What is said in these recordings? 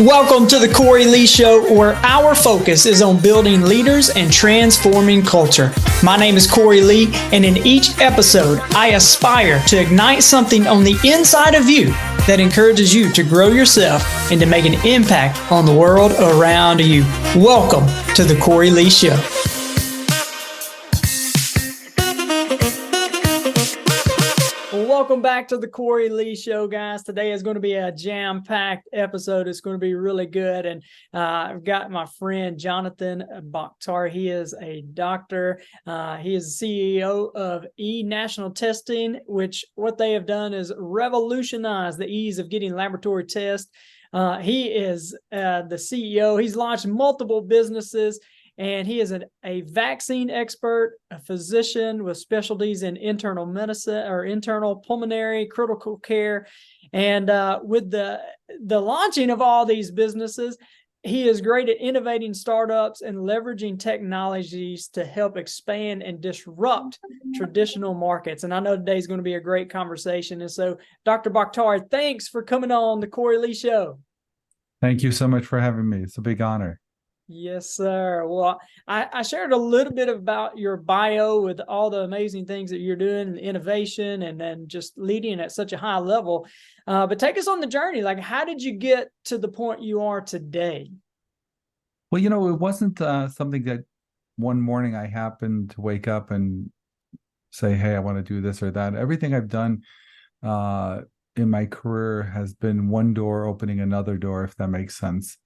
Welcome to the Cory Lee Show, where our focus is on building leaders and transforming culture. My name is Cory Lee, and in each episode, I aspire to ignite something on the inside of you that encourages you to grow yourself and to make an impact on the world around you. Welcome to the Cory Lee Show. Welcome back to the Cory Lee Show, guys. Today is going to be a jam-packed episode. It's going to be really good. And I've got my friend Jonathan Baktari. He is a doctor. He is the CEO of National Testing, which what they have done is revolutionize the ease of getting laboratory tests. He is the CEO. He's launched multiple businesses. And he is a vaccine expert, a physician with specialties in internal medicine or internal pulmonary critical care. And with the launching of all these businesses, he is great at innovating startups and leveraging technologies to help expand and disrupt traditional markets. And I know today's going to be a great conversation. And so, Dr. Baktari, thanks for coming on the Cory Lee Show. Thank you so much for having me. It's a big honor. Yes, sir. Well, I shared a little bit about your bio with all the amazing things that you're doing and innovation and then just leading at such a high level. But take us on the journey. Like, how did you get to the point you are today? Well, it wasn't something that one morning I happened to wake up and say, hey, I want to do this or that. Everything I've done in my career has been one door opening another door, if that makes sense.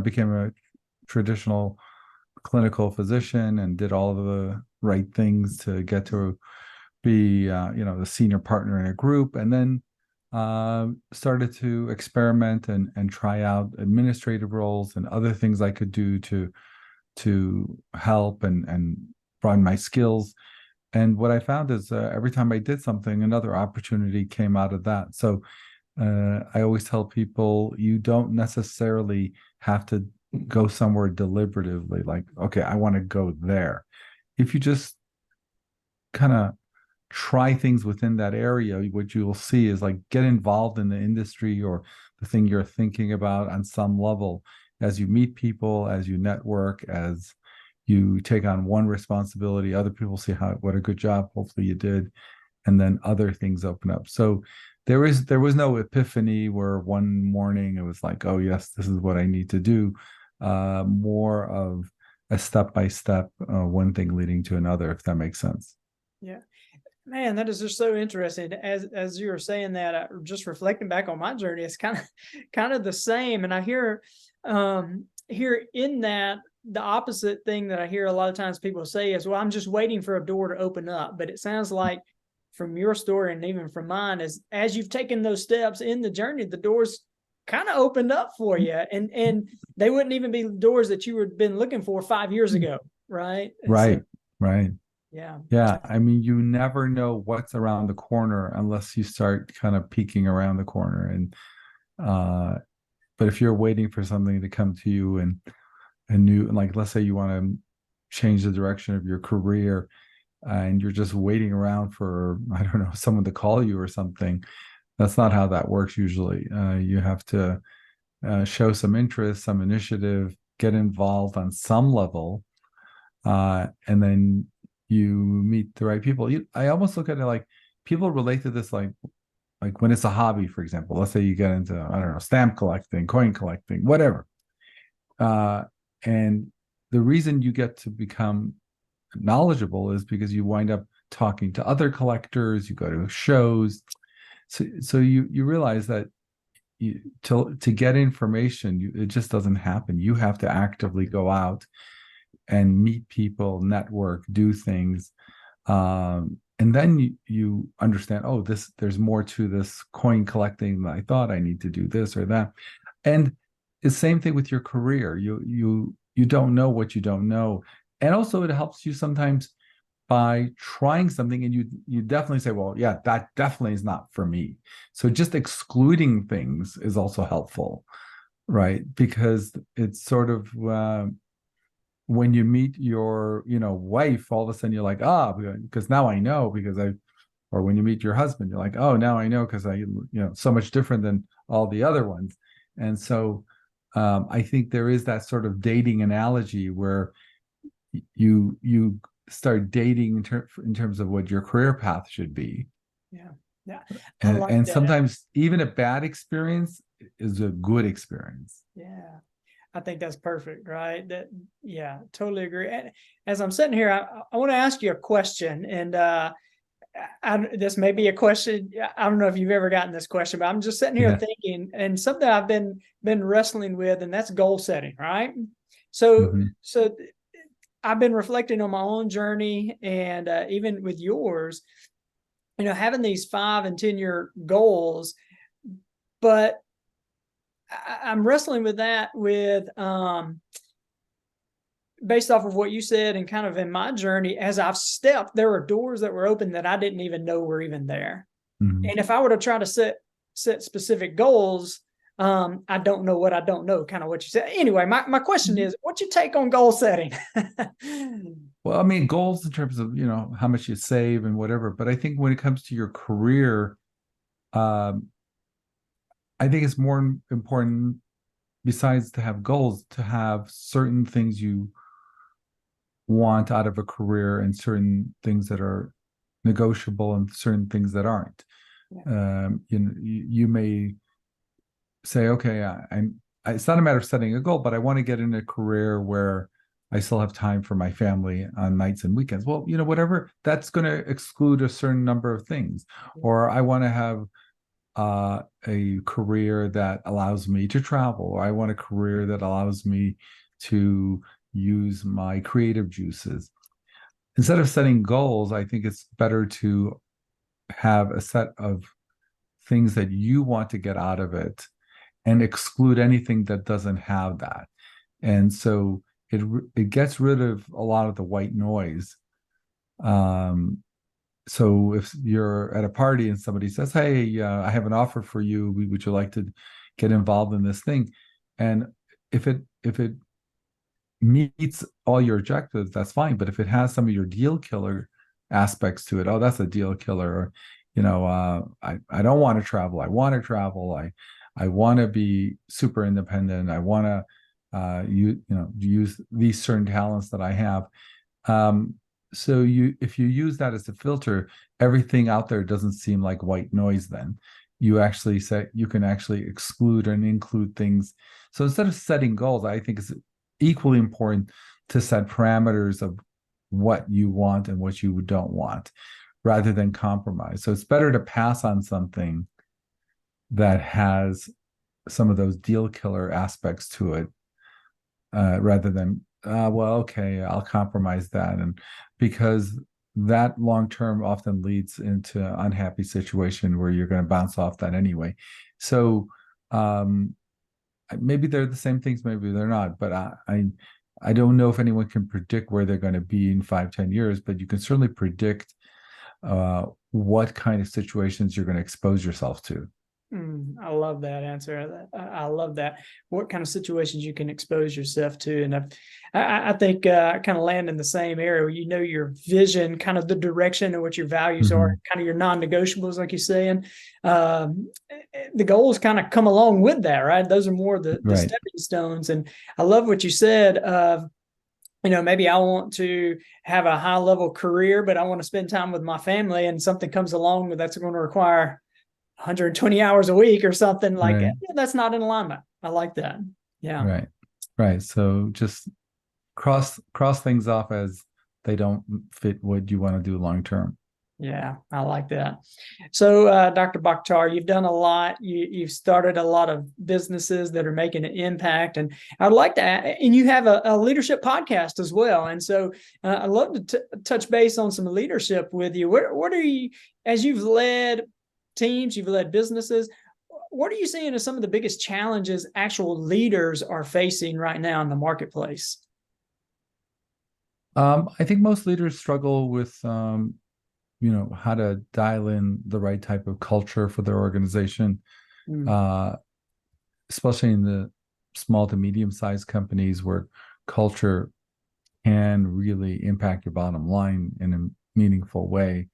Became a traditional clinical physician and did all of the right things to get to be, the senior partner in a group, and then started to experiment and try out administrative roles and other things I could do to help and broaden my skills. And what I found is every time I did something, another opportunity came out of that. So I always tell people you don't necessarily have to go somewhere deliberatively, like, okay, I want to go there. If you just kind of try things within that area, what you will see is like get involved in the industry or the thing you're thinking about on some level. As you meet people, as you network, as you take on one responsibility, other people see what a good job hopefully you did, and then other things open up. So there was no epiphany where one morning it was like, oh yes, this is what I need to do. More of a step-by-step, one thing leading to another, if that makes sense. Yeah, man, that is just so interesting. As you were saying that, just reflecting back on my journey, it's kind of the same. And I hear in that the opposite thing that I hear a lot of times people say is, well, I'm just waiting for a door to open up. But it sounds like from your story and even from mine, as you've taken those steps in the journey, the doors kind of opened up for you, and they wouldn't even be doors that you had been looking for 5 years ago, right? Right. Yeah. I mean, you never know what's around the corner unless you start kind of peeking around the corner. And but if you're waiting for something to come to you and like, let's say you want to change the direction of your career, and you're just waiting around for, I don't know, someone to call you or something. That's not how that works usually. You have to show some interest, some initiative, get involved on some level, and then you meet the right people. I almost look at it like people relate to this like when it's a hobby, for example. Let's say you get into, I don't know, stamp collecting, coin collecting, whatever. And the reason you get to become knowledgeable is because you wind up talking to other collectors, you go to shows, so you realize that to get information, it just doesn't happen. You have to actively go out and meet people, network, do things, and then you understand, oh, there's more to this coin collecting than I thought. I need to do this or that. And the same thing with your career. You don't know what you don't know. And also it helps you sometimes by trying something and you definitely say, well, yeah, that definitely is not for me. So just excluding things is also helpful, right? Because it's sort of when you meet your, wife, all of a sudden you're like, because now I know, or when you meet your husband, you're like, oh, now I know because so much different than all the other ones. And so I think there is that sort of dating analogy where you start dating in terms of what your career path should be. Yeah. Yeah. I And like that. sometimes even a bad experience is a good experience. Yeah. I think that's perfect, right? Yeah, totally agree. And as I'm sitting here, I want to ask you a question, and this may be a question. I don't know if you've ever gotten this question, but I'm just sitting here thinking, and something I've been wrestling with, and that's goal setting, right? So, so I've been reflecting on my own journey, and even with yours, having these 5 and 10-year goals, but I'm wrestling with that based off of what you said, and kind of in my journey, as I've stepped, there were doors that were open that I didn't even know were even there. And if I were to try to set specific goals, I don't know what I don't know, kind of what you said. Anyway, my question is, what's your take on goal setting? Well, I mean, goals in terms of, how much you save and whatever. But I think when it comes to your career, I think it's more important, besides to have goals, to have certain things you want out of a career and certain things that are negotiable and certain things that aren't. Yeah. You may say, okay, it's not a matter of setting a goal, but I want to get in a career where I still have time for my family on nights and weekends. Well, whatever, that's going to exclude a certain number of things. Or I want to have a career that allows me to travel, or I want a career that allows me to use my creative juices. Instead of setting goals, I think it's better to have a set of things that you want to get out of it and exclude anything that doesn't have that. And so it gets rid of a lot of the white noise. So if you're at a party and somebody says, hey, I have an offer for you, would you like to get involved in this thing? And if it meets all your objectives, that's fine. But if it has some of your deal killer aspects to it, oh, that's a deal killer. Or, I don't want to travel. I want to travel. I want to be super independent. I want to use these certain talents that I have. So if you use that as a filter, everything out there doesn't seem like white noise. Then you can actually exclude and include things. So instead of setting goals, I think it's equally important to set parameters of what you want and what you don't want, rather than compromise. So it's better to pass on something that has some of those deal killer aspects to it, rather than okay, I'll compromise that. And because that long-term often leads into an unhappy situation where you're going to bounce off that anyway. So maybe they're the same things, maybe they're not, but I don't know if anyone can predict where they're going to be in 5-10 years, but you can certainly predict what kind of situations you're going to expose yourself to. I love that answer. I love that. What kind of situations you can expose yourself to. And I think I kind of land in the same area where your vision, kind of the direction and what your values are, kind of your non-negotiables, like you're saying. The goals kind of come along with that, right? Those are more the stepping stones. And I love what you said of, maybe I want to have a high level career, but I want to spend time with my family, and something comes along that's going to require 120 hours a week or something like that. Yeah, that's not in alignment. I like that. Yeah. Right. So just cross things off as they don't fit what you want to do long term. Yeah, I like that. So, Dr. Baktari, you've done a lot. You've started a lot of businesses that are making an impact, and I'd like to add, and you have a leadership podcast as well. And so, I'd love to touch base on some leadership with you. What are you, as you've led teams, you've led businesses, what are you seeing as some of the biggest challenges actual leaders are facing right now in the marketplace? I think most leaders struggle with, how to dial in the right type of culture for their organization, especially in the small to medium-sized companies where culture can really impact your bottom line in a meaningful way.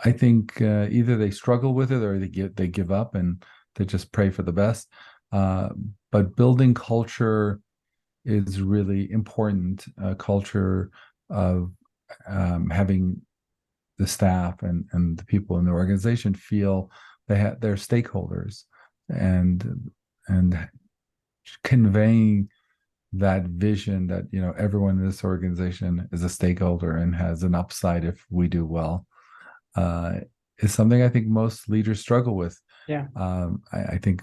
I think either they struggle with it or they give up, and to just pray for the best. But building culture is really important. Culture of having the staff and the people in the organization feel they're stakeholders, and conveying that vision that everyone in this organization is a stakeholder and has an upside if we do well, is something I think most leaders struggle with. Yeah. I think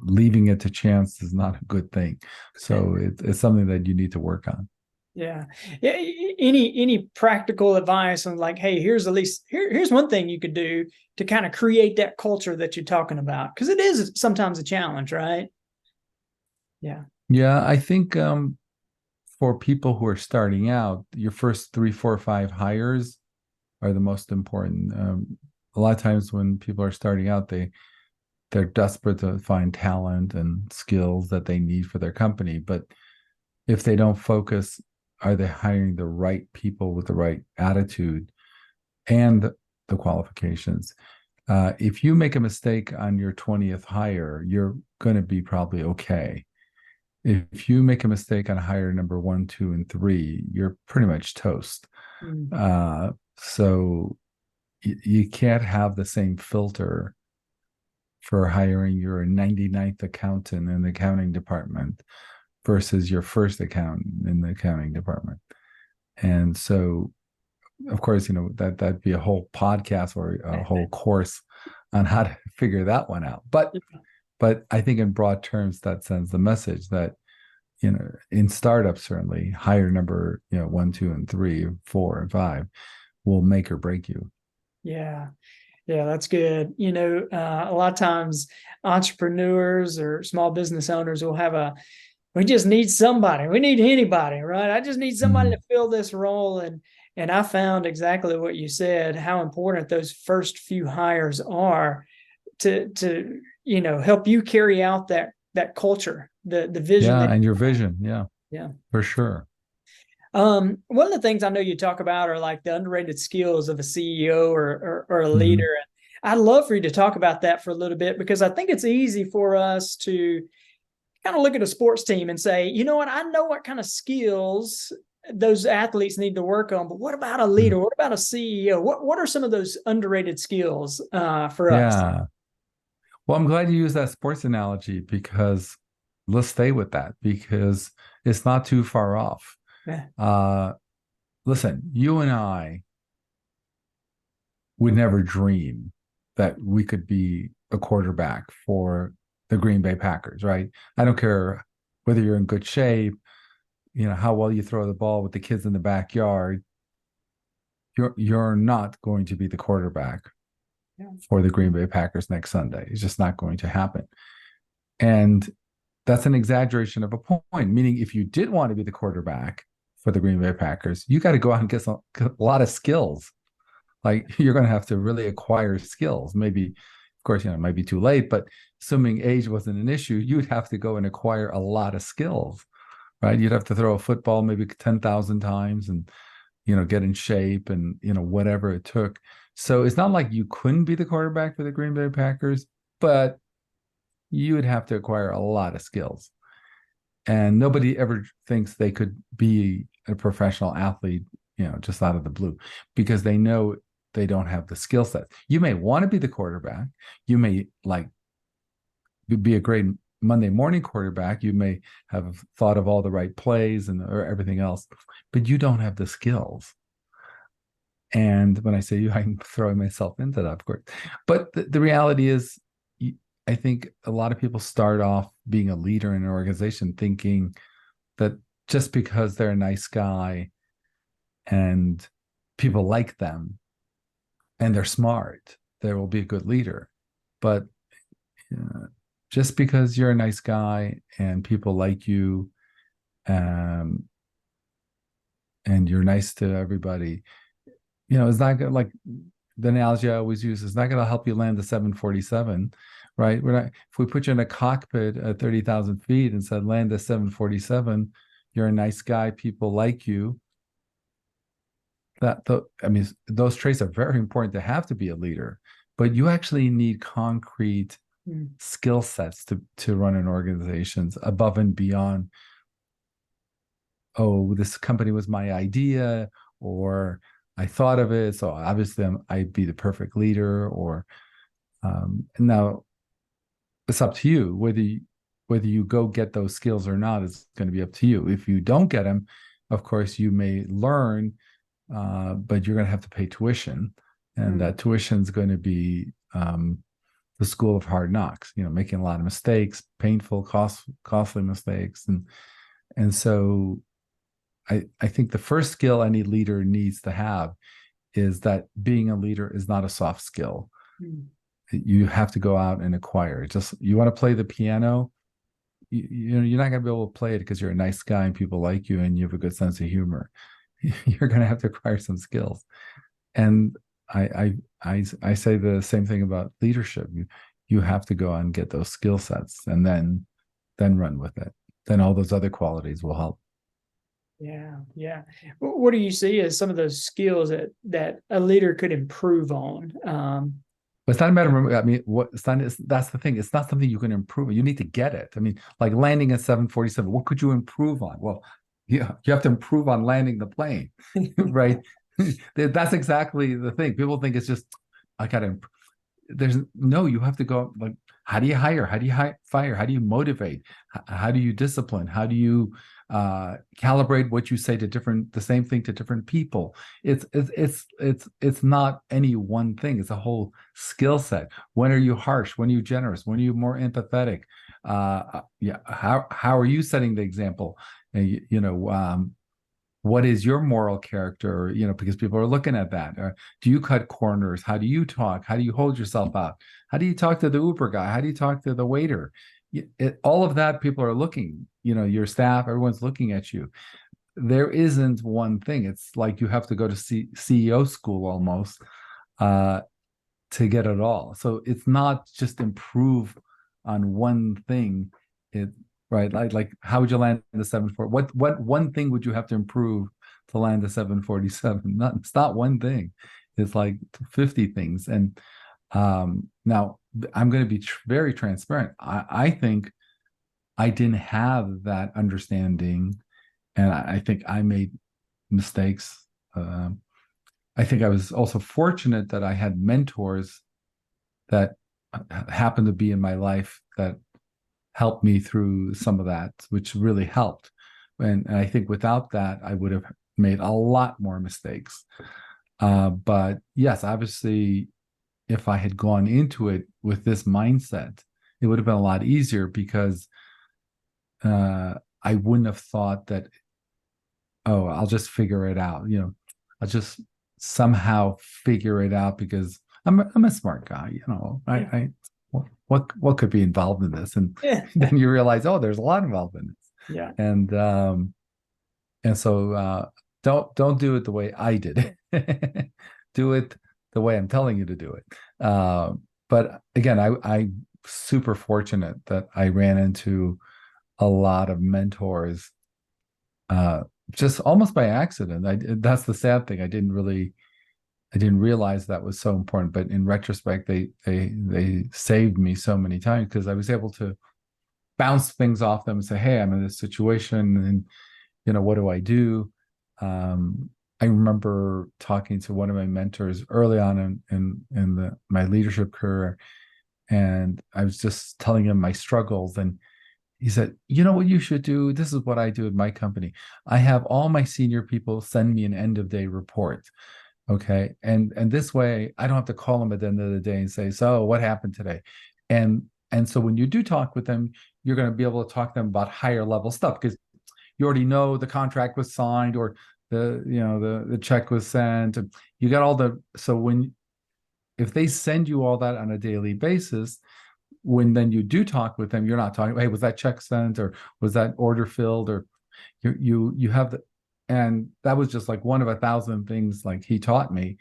leaving it to chance is not a good thing. So it's something that you need to work on. Yeah. Any practical advice on like, hey, here's one thing you could do to kind of create that culture that you're talking about? Because it is sometimes a challenge, right? Yeah. Yeah, I think for people who are starting out, your first 3, 4, 5 hires are the most important. A lot of times when people are starting out, they're desperate to find talent and skills that they need for their company. But if they don't focus, are they hiring the right people with the right attitude and the qualifications? If you make a mistake on your 20th hire, you're going to be probably okay. If you make a mistake on hire number 1, 2, and 3, you're pretty much toast. So you can't have the same filter for hiring your 99th accountant in the accounting department versus your first accountant in the accounting department. And so, of course, that'd be a whole podcast or a whole course on how to figure that one out. But I think in broad terms, that sends the message that, in startups, certainly hire number, 1, 2, and 3, 4, and 5 will make or break you. Yeah. Yeah, that's good. A lot of times entrepreneurs or small business owners will have we just need somebody. We need anybody, right? I just need somebody to fill this role. And I found exactly what you said, how important those first few hires are to help you carry out that culture, the vision. Yeah, and your vision. Yeah. Yeah. For sure. One of the things I know you talk about are like the underrated skills of a CEO or a leader. And I'd love for you to talk about that for a little bit, because I think it's easy for us to kind of look at a sports team and say, you know what, I know what kind of skills those athletes need to work on, but what about a leader? What about a CEO? What are some of those underrated skills for us? Yeah. Well, I'm glad you used that sports analogy, because let's stay with that, because it's not too far off. Yeah. Listen, you and I would never dream that we could be a quarterback for the Green Bay Packers, right? I don't care whether you're in good shape, how well you throw the ball with the kids in the backyard. You're not going to be the quarterback for the Green Bay Packers next Sunday. It's just not going to happen. And that's an exaggeration of a point, meaning if you did want to be the quarterback for the Green Bay Packers, you got to go out and get a lot of skills. Like, you're going to have to really acquire skills. Maybe, of course, it might be too late, but assuming age wasn't an issue, you'd have to go and acquire a lot of skills, right? You'd have to throw a football maybe 10,000 times and, get in shape and, whatever it took. So it's not like you couldn't be the quarterback for the Green Bay Packers, but you would have to acquire a lot of skills. And nobody ever thinks they could be a professional athlete, just out of the blue, because they know they don't have the skill set. You may want to be the quarterback. You may be a great Monday morning quarterback. You may have thought of all the right plays or everything else, but you don't have the skills. And when I say you, I'm throwing myself into that, of course. But the reality is, I think a lot of people start off being a leader in an organization thinking that just because they're a nice guy and people like them and they're smart, they will be a good leader. But just because you're a nice guy and people like you, and you're nice to everybody, it's not gonna, like the analogy I always use, is not going to help you land the 747, right? If we put you in a cockpit at 30,000 feet and said, land the 747, you're a nice guy, people like you. Those traits are very important to have to be a leader. but you actually need concrete Mm. skill sets to run an organizations above and beyond, oh, this company was my idea, or I thought of it, so obviously I'd be the perfect leader. Or now it's up to you whether you go get those skills or not. Is going to be up to you. If you don't get them, of course you may learn, but you're going to have to pay tuition, and that tuition is going to be the school of hard knocks. Making a lot of mistakes, painful, costly mistakes, and so I think the first skill any leader needs to have is that being a leader is not a soft skill. Mm. You have to go out and acquire it. Just, you want to play the piano, you're not going to be able to play it because you're a nice guy and people like you and you have a good sense of humor. You're going to have to acquire some skills. And I say the same thing about leadership. You have to go and get those skill sets, and then run with it. Then all those other qualities will help. Yeah, yeah. What do you see as some of those skills that a leader could improve on? But it's not a matter of, I mean, that's the thing. It's not something you can improve. You need to get it. I mean, like landing a 747, what could you improve on? Well, you have to improve on landing the plane, right? That's exactly the thing. People think it's just, I got to, you have to go, like, how do you hire? How do you fire? How do you motivate? How do you discipline? How do you calibrate what you say to the same thing to different people? It's not any one thing. It's a whole skill set. When are you harsh? When are you generous? When are you more empathetic? How are you setting the example? What is your moral character? Because people are looking at that. Do you cut corners? How do you talk? How do you hold yourself out? How do you talk to the Uber guy? How do you talk to the waiter? All of that, people are looking, your staff, everyone's looking at you. There isn't one thing. It's like you have to go to CEO school almost to get it all. So it's not just improve on one thing. Right, like how would you land the 747? What one thing would you have to improve to land the 747? It's not one thing. It's like 50 things. And now I'm going to be very transparent. I think I didn't have that understanding, and I think I made mistakes. I think I was also fortunate that I had mentors that happened to be in my life that helped me through some of that, which really helped. And I think without that, I would have made a lot more mistakes. But yes, obviously, if I had gone into it with this mindset, it would have been a lot easier, because I wouldn't have thought that, oh, I'll just figure it out. I'll just somehow figure it out because I'm a smart guy. I what could be involved in this? And then you realize, oh, there's a lot involved in this. Yeah. And so don't do it the way I did it. Do it the way I'm telling you to do it. But again, I'm super fortunate that I ran into a lot of mentors, just almost by accident. That's the sad thing. I didn't realize that was so important, but in retrospect, they saved me so many times, because I was able to bounce things off them and say, "Hey, I'm in this situation, and what do I do?" I remember talking to one of my mentors early on in my leadership career, and I was just telling him my struggles, and he said, "You know what you should do? This is what I do at my company. I have all my senior people send me an end of day report." Okay. And this way I don't have to call them at the end of the day and say, "So what happened today?" And so when you do talk with them, you're going to be able to talk to them about higher level stuff, because you already know the contract was signed, or the check was sent. You got so if they send you all that on a daily basis, when then you do talk with them, you're not talking, "Hey, was that check sent, or was that order filled?" Or you have the, and that was just like one of 1,000 things like he taught me.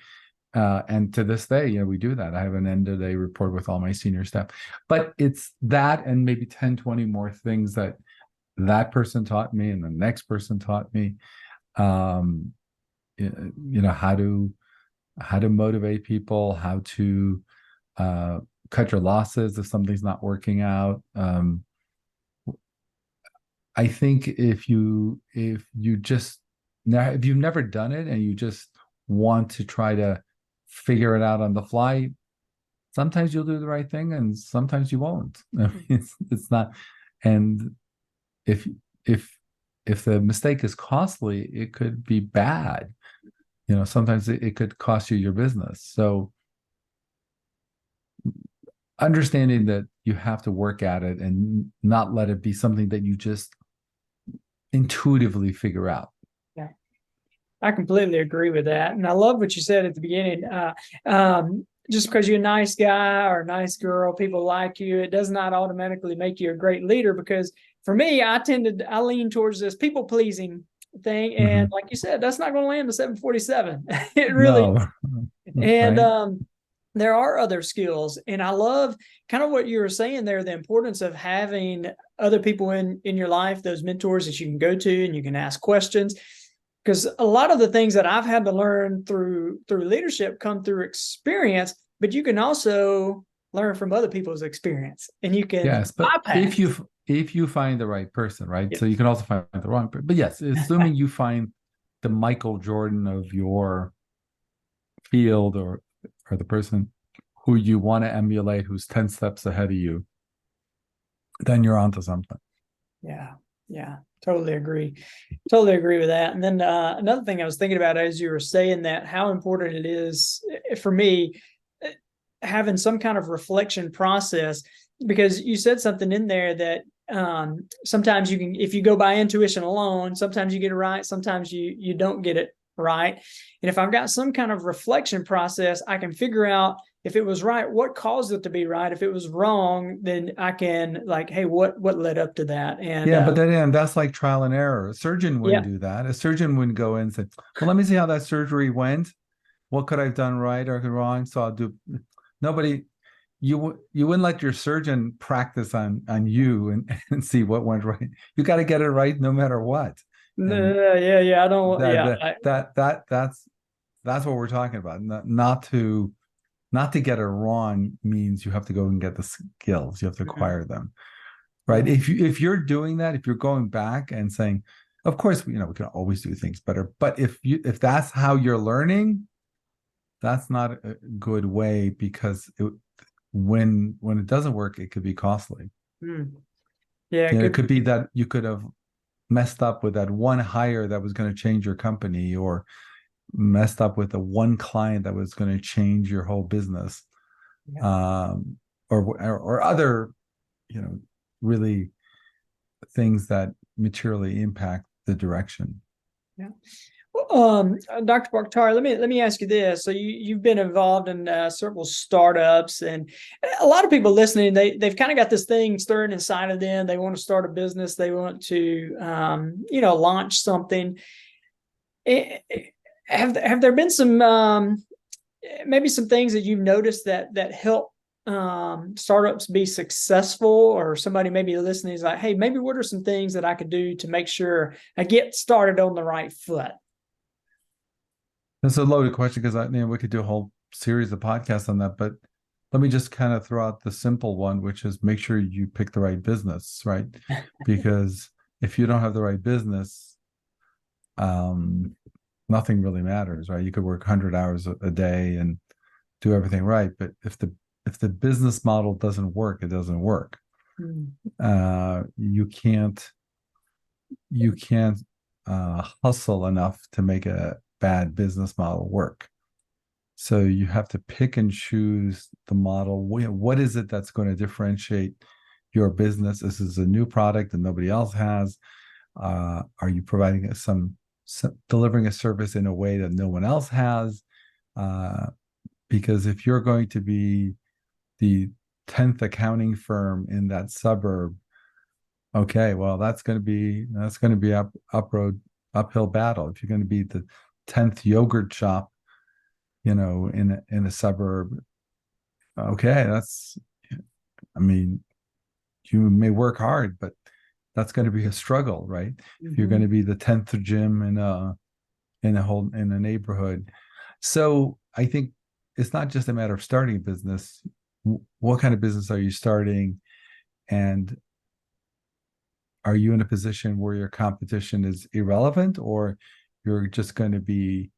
And to this day, we do that. I have an end of day report with all my senior staff. But it's that and maybe 10, 20 more things that person taught me and the next person taught me. How to motivate people, how to cut your losses if something's not working out. I think if you've never done it and you just want to try to figure it out on the fly, sometimes you'll do the right thing and sometimes you won't. I mean, it's not. And if the mistake is costly, it could be bad. Sometimes it could cost you your business. So understanding that you have to work at it and not let it be something that you just intuitively figure out. Yeah, I completely agree with that. And I love what you said at the beginning. Just because you're a nice guy or a nice girl, people like you, it does not automatically make you a great leader. Because for me, I lean towards this people pleasing thing. And like you said, that's not going to land the 747. It really No. And Right? there are other skills. And I love kind of what you were saying there, the importance of having other people in your life, those mentors that you can go to and you can ask questions. Because a lot of the things that I've had to learn through leadership come through experience, but you can also learn from other people's experience and you can Yes, but bypass. if you find the right person, right? So Yes. you can also find the wrong person. But yes, assuming you find the Michael Jordan of your field, or the person who you want to emulate, who's 10 steps ahead of you, then you're onto something. Yeah. Yeah. Totally agree. Totally agree with that. And then another thing I was thinking about as you were saying that, how important it is for me having some kind of reflection process, because you said something in there that sometimes you can, if you go by intuition alone, sometimes you get it right, sometimes you don't get it right. And if I've got some kind of reflection process, I can figure out if it was right, what caused it to be right. If it was wrong, then I can hey, what led up to that? And Yeah, but then that's like trial and error. A surgeon wouldn't yeah, do that. A surgeon wouldn't go in and say, well, let me see how that surgery went. What could I have done right or wrong? So I'll do. Nobody, you wouldn't let your surgeon practice on you and see what went right. You got to get it right no matter what. And yeah, I don't, that yeah, that that that that's what we're talking about. Not to get it wrong means you have to go and get the skills. You have to acquire them. Right. yeah, If you're doing that, if you're going back and saying, of course, we can always do things better. But if that's how you're learning, that's not a good way, because when it doesn't work, it could be costly. yeah, It good. could be that you could have messed up with that one hire that was going to change your company, or messed up with the one client that was going to change your whole business, Yeah. or other, really things that materially impact the direction. Yeah. Dr. Baktari, let me ask you this. So you've been involved in several startups, and a lot of people listening, they've kind of got this thing stirring inside of them. They want to start a business. They want to launch something. Have there been some maybe some things that you've noticed that help startups be successful, or somebody maybe listening is like, hey, maybe what are some things that I could do to make sure I get started on the right foot? That's a loaded question, because we could do a whole series of podcasts on that. But let me just kind of throw out the simple one, which is make sure you pick the right business, right? Because if you don't have the right business, nothing really matters, right? You could work 100 hours a day and do everything right, but if the business model doesn't work, it doesn't work. You can't hustle enough to make a bad business model work. So you have to pick and choose the model. What is it that's going to differentiate your business? This is a new product that nobody else has. Are you providing delivering a service in a way that no one else has? Because if you're going to be the 10th accounting firm in that suburb, okay, well, that's going to be uphill battle. If you're going to be the 10th yogurt shop, in a suburb, okay, you may work hard, but that's going to be a struggle, right? If you're going to be the 10th gym in a neighborhood. So I think it's not just a matter of starting a business. what kind of business are you starting, and are you in a position where your competition is irrelevant, or you're just going to be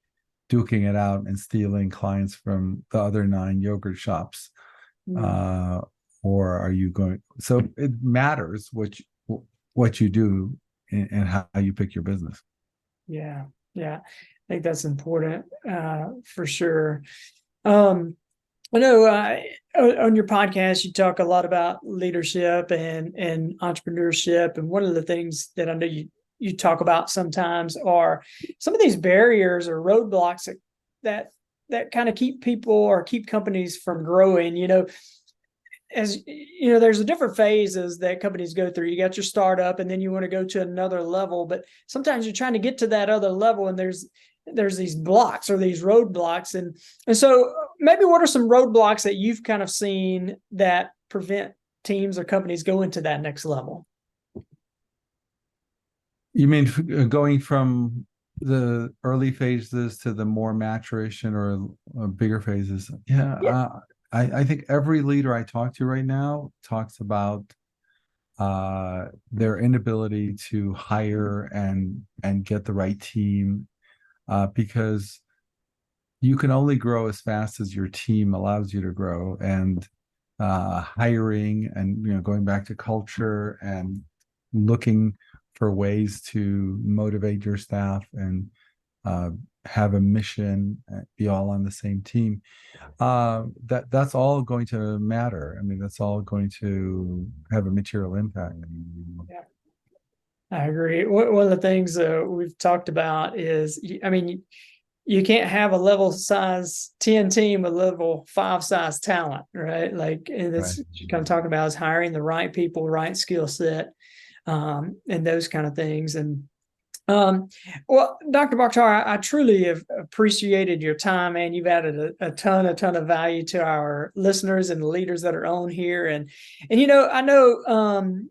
duking it out and stealing clients from the other 9 yogurt shops? Or are you going, so it matters what you do and how you pick your business. Yeah. I think that's important, for sure. I know on your podcast, you talk a lot about leadership and entrepreneurship. And one of the things that I know you talk about sometimes are some of these barriers or roadblocks that kind of keep people or keep companies from growing. As you know, there's the different phases that companies go through. You got your startup, and then you want to go to another level. But sometimes you're trying to get to that other level, and there's these blocks or these roadblocks. And so maybe what are some roadblocks that you've kind of seen that prevent teams or companies going to that next level? You mean going from the early phases to the more maturation or bigger phases? Yeah. I think every leader I talk to right now talks about their inability to hire and get the right team, because you can only grow as fast as your team allows you to grow. And hiring and going back to culture and looking for ways to motivate your staff and have a mission, be all on the same team. That's all going to matter. I mean, that's all going to have a material impact. Yeah, I agree. One of the things we've talked about is, I mean, you can't have a level size 10 team with level 5 size talent, right? Like, and that's what you're kind of talking about is hiring the right people, right skill set, and those kind of things. And well, Dr. Baktari, I truly have appreciated your time, and you've added a ton of value to our listeners and the leaders that are on here. And I know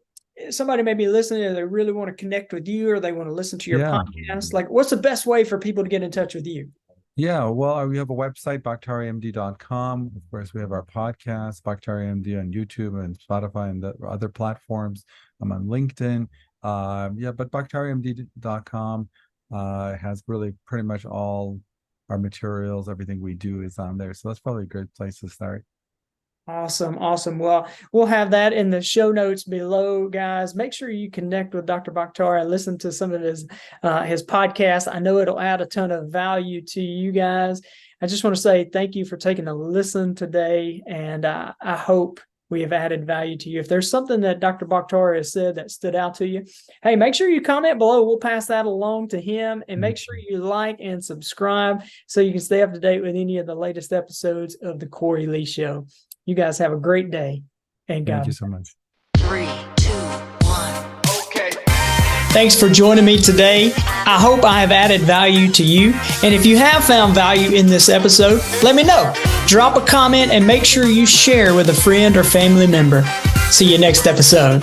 somebody may be listening and they really want to connect with you, or they want to listen to your podcast. Like, what's the best way for people to get in touch with you? Yeah, well, we have a website, baktarimd.com. Of course, we have our podcast, baktarimd, on YouTube and Spotify and the other platforms. I'm on LinkedIn. But baktarimd.com has really pretty much all our materials. Everything we do is on there. So that's probably a good place to start. Awesome. Well, we'll have that in the show notes below, guys. Make sure you connect with Dr. Baktari and listen to some of his podcast. I know it'll add a ton of value to you guys. I just want to say thank you for taking a listen today, and I hope we have added value to you. If there's something that Dr. Baktari has said that stood out to you, hey, make sure you comment below. We'll pass that along to him, and make sure you like and subscribe so you can stay up to date with any of the latest episodes of the Cory Lee Show. You guys have a great day, and thank you so much. 3, 2, 1. Okay. Thanks for joining me today. I hope I have added value to you. And if you have found value in this episode, let me know. Drop a comment and make sure you share with a friend or family member. See you next episode.